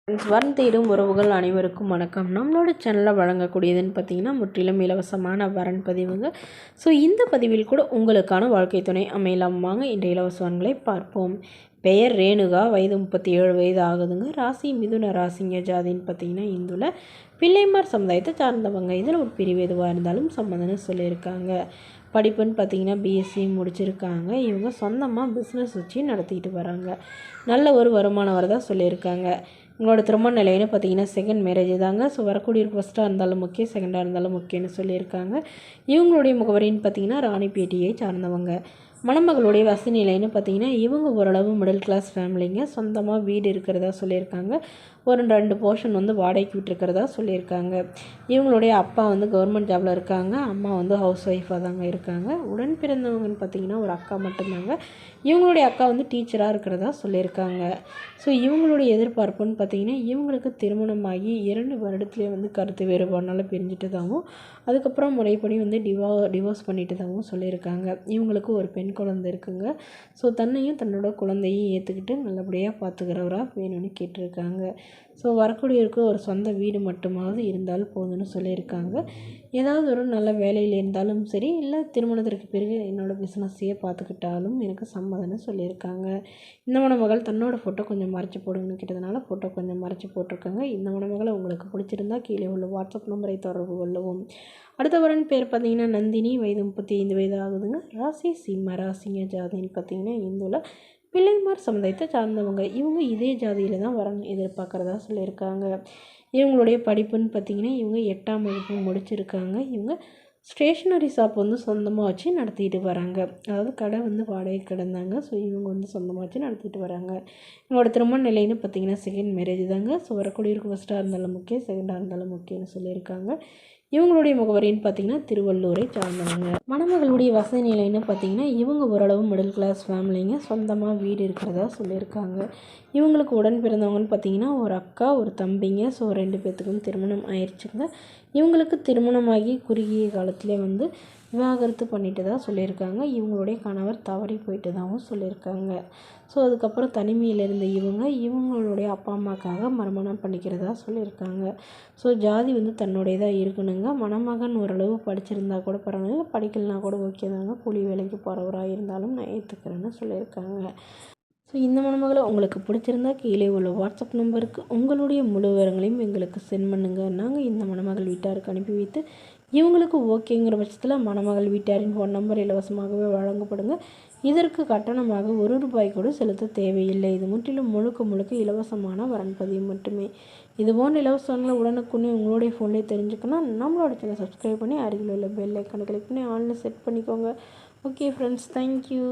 Friends, வரன் தேடும் உறவுகள் அனைவருக்கும் வணக்கம். நம்மளோட சேனலில் வழங்கக்கூடியதுன்னு பார்த்தீங்கன்னா முற்றிலும் இலவசமான வரன் பதிவுங்க. ஸோ இந்த பதிவில் கூட உங்களுக்கான வாழ்க்கை துணை அமையலாம். வாங்க இன்றைய இலவச வரன்களை பார்ப்போம். பெயர் ரேணுகா, வயது 37 வயது ஆகுதுங்க. ராசி மிதுன ராசிங்க. ஜாதின்னு பார்த்தீங்கன்னா இந்துல பிள்ளைமார் சமுதாயத்தை சார்ந்தவங்க. இதில் ஒரு பிரிவு எதுவாக இருந்தாலும் சம்மந்தம்னு சொல்லியிருக்காங்க. படிப்புன்னு பார்த்தீங்கன்னா பிஎஸ்சி முடிச்சிருக்காங்க. இவங்க சொந்தமாக பிஸ்னஸ் வச்சு நடத்திக்கிட்டு வராங்க. நல்ல ஒரு வருமானம் வரதா சொல்லியிருக்காங்க. உங்களோட திருமண நிலைன்னு பார்த்தீங்கன்னா செகண்ட் மேரேஜ் தாங்க. ஸோ வரக்கூடிய ஃபஸ்ட்டாக இருந்தாலும் முக்கியம், செகண்டாக இருந்தாலும் முக்கியம்னு சொல்லியிருக்காங்க. இவங்களுடைய முகவரின்னு பார்த்தீங்கன்னா ராணிப்பேட்டையை சார்ந்தவங்க. மணமகளுடைய வசதி நிலைன்னு பார்த்தீங்கன்னா இவங்க ஓரளவு மிடில் கிளாஸ் ஃபேமிலிங்க. சொந்தமாக வீடு இருக்கிறதா சொல்லியிருக்காங்க. ஒரு 2 போர்ஷன் வாடகைக்கு விட்டுருக்கிறதா சொல்லியிருக்காங்க. இவங்களுடைய அப்பா கவர்மெண்ட் ஜாபில் இருக்காங்க. அம்மா ஹவுஸ் ஒய்ஃபாக தாங்க இருக்காங்க. உடன் பிறந்தவங்கன்னு பார்த்தீங்கன்னா ஒரு அக்கா மட்டும்தாங்க. இவங்களுடைய அக்கா டீச்சராக இருக்கிறதா சொல்லியிருக்காங்க. ஸோ இவங்களுடைய எதிர்பார்ப்புன்னு பார்த்தீங்கன்னா இவங்களுக்கு திருமணமாகி 2 வருடத்துலேயே கருத்து வேறுபாடுனால பிரிஞ்சிட்டதாகவும் அதுக்கப்புறம் முறைப்படி டிவோர்ஸ் பண்ணிட்டதாகவும் சொல்லியிருக்காங்க. இவங்களுக்கு ஒரு பெண் குழந்தை இருக்குங்க. ஸோ தன்னையும் தன்னோட குழந்தையும் ஏற்றுக்கிட்டு நல்லபடியாக பார்த்துக்கிறவராக வேணும்னு கேட்டிருக்காங்க. ஸோ வரக்கூடியவருக்கு ஒரு சொந்த வீடு மட்டுமாவது இருந்தால் போதும்னு சொல்லியிருக்காங்க. ஏதாவது ஒரு நல்ல வேலையில் இருந்தாலும் சரி, இல்லை திருமணத்திற்கு பிறகு என்னோடய பிஸ்னஸையே பார்த்துக்கிட்டாலும் எனக்கு சம்மதம்னு சொல்லியிருக்காங்க. இந்த மணமகள் தன்னோட ஃபோட்டோ கொஞ்சம் மறைச்சி போடுங்கன்னு கேட்டதுனால ஃபோட்டோ கொஞ்சம் மறைச்சி போட்டிருக்காங்க. இந்த மணமகளை உங்களுக்கு பிடிச்சிருந்தா கீழே உள்ள வாட்ஸ்அப் நம்பரை தொடர்பு கொள்ளவும். அடுத்த வரன் பேர் பார்த்தீங்கன்னா நந்தினி, வயது 35 வயது ஆகுதுங்க. ராசி சிம்ம ராசிங்க. ஜாதின்னு பார்த்தீங்கன்னா இந்துல பிள்ளைமார் சமுதாயத்தை சார்ந்தவங்க. இவங்க இதே ஜாதியில் தான் வரன் எதிர்பார்க்குறதா சொல்லியிருக்காங்க. இவங்களுடைய படிப்புன்னு பார்த்தீங்கன்னா இவங்க 8ஆம் வகுப்பு முடிச்சிருக்காங்க. இவங்க ஸ்டேஷ்னரி ஷாப் சொந்தமாக வச்சு நடத்திட்டு வராங்க. அதாவது கடை வாடகை கிடந்தாங்க. ஸோ இவங்க சொந்தமாக வச்சு நடத்திட்டு வராங்க. இவங்களோட திருமண நிலைன்னு பார்த்தீங்கன்னா செகண்ட் மேரேஜ் தாங்க. ஸோ வரக்கூடியவருக்கு ஃபஸ்ட்டாக இருந்தாலும் முக்கியம், செகண்டாக இருந்தாலும் முக்கியம்னு சொல்லியிருக்காங்க. இவங்களுடைய முகவரின்னு பார்த்தீங்கன்னா திருவள்ளூரை சார்ந்தவங்க. மணமகளுடைய வசதி நிலைன்னு பார்த்தீங்கன்னா இவங்க ஓரளவு மிடில் கிளாஸ் ஃபேமிலிங்க. சொந்தமாக வீடு இருக்கிறதா சொல்லியிருக்காங்க. இவங்களுக்கு உடன் பிறந்தவங்கன்னு பார்த்தீங்கன்னா ஒரு அக்கா, ஒரு தம்பிங்க. ஸோ 2 பேர்த்துக்கும் திருமணம் ஆயிடுச்சுங்க. இவங்களுக்கு திருமணமாகி குறுகிய காலத்திலே விவாகரத்து பண்ணிட்டு தான் சொல்லியிருக்காங்க. இவங்களுடைய கணவர் தவறி போயிட்டதாகவும் சொல்லியிருக்காங்க. ஸோ அதுக்கப்புறம் தனிமையில் இருந்த இவங்களுடைய அப்பா அம்மாக்காக மறுமணம் பண்ணிக்கிறதா சொல்லியிருக்காங்க. ஸோ ஜாதி தன்னுடையதாக இருக்கணுங்க. மணமகன் ஓரளவு படிச்சிருந்தா கூட பரவாயில்ல, படிக்கலனா கூட ஓகே தாங்க. கூலி வேலைக்கு போகிறவராக இருந்தாலும் நான் ஏற்றுக்கிறேன்னு சொல்லியிருக்காங்க. ஸோ இந்த மணமகளை உங்களுக்கு பிடிச்சிருந்தா கீழே உள்ள வாட்ஸ்அப் நம்பருக்கு உங்களுடைய முழு விவரங்களையும் எங்களுக்கு சென்ட் பண்ணுங்கள். நாங்கள் இந்த மணமகள் வீட்டாருக்கு அனுப்பி வைத்து இவங்களுக்கு ஓகேங்கிற பட்சத்தில் மணமகள் வீட்டாரின் ஃபோன் நம்பர் இலவசமாகவே வழங்கப்படுங்க. இதற்கு கட்டணமாக ₹1 கூட செலுத்த தேவையில்லை. இது முற்றிலும் முழுக்க இலவசமான வரன் பதிவு மட்டுமே. இதுபோன்ற இலவசங்களை உடனுக்குன்னே உங்களுடைய ஃபோன்லேயே தெரிஞ்சுக்கணும். நம்மளோட சேனலை சப்ஸ்கிரைப் பண்ணி அருகில் உள்ள பெல் ஐக்கானை கிளிக் பண்ணி ஆன்லைன் செட் பண்ணிக்கோங்க. Okay friends, thank you.